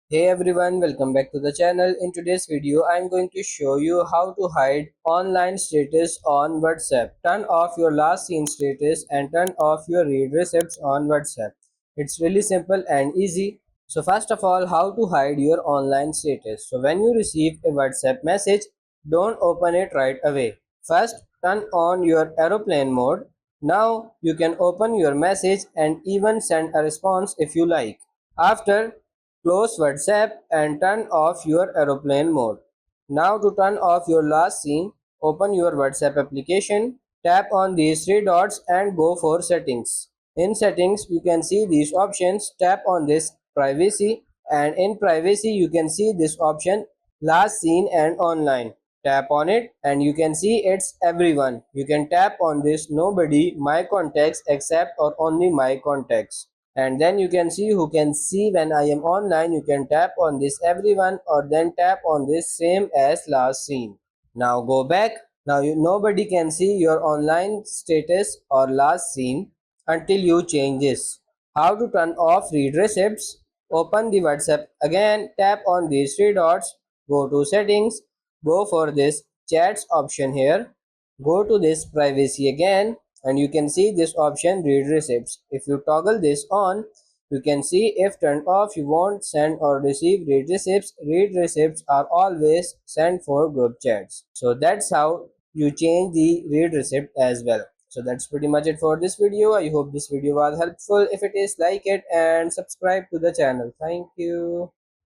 Hey everyone, welcome back to the channel. In today's video, I'm going to show you how to hide online status on WhatsApp. Turn off your last seen status and turn off your read receipts on WhatsApp. It's really simple and easy. So first of all, how to hide your online status. So when you receive a WhatsApp message, don't open it right away. First, turn on your aeroplane mode. Now you can open your message and even send a response if you like. After, close WhatsApp and turn off your aeroplane mode. Now to turn off your last scene, open your WhatsApp application, tap on these three dots and go for settings. In settings, you can see these options, tap on this privacy, and in privacy you can see this option last seen and online. Tap on it and you can see it's everyone. You can tap on this nobody, my contacts except or only my contacts, and then you can see who can see when I am online. You can tap on this everyone or then tap on this same as last seen. Now go back. Now nobody can see your online status or last seen until you change this. How to turn off read receipts? Open the WhatsApp again, tap on these three dots, go to settings, go for this chats option here, go to this privacy again, and you can see this option read receipts. If you toggle this on, you can see if turned off you won't send or receive read receipts. Read receipts are always sent for group chats. So that's how you change the read receipt as well. So that's pretty much it for this video. I hope this video was helpful. If it is, like it and subscribe to the channel. Thank you.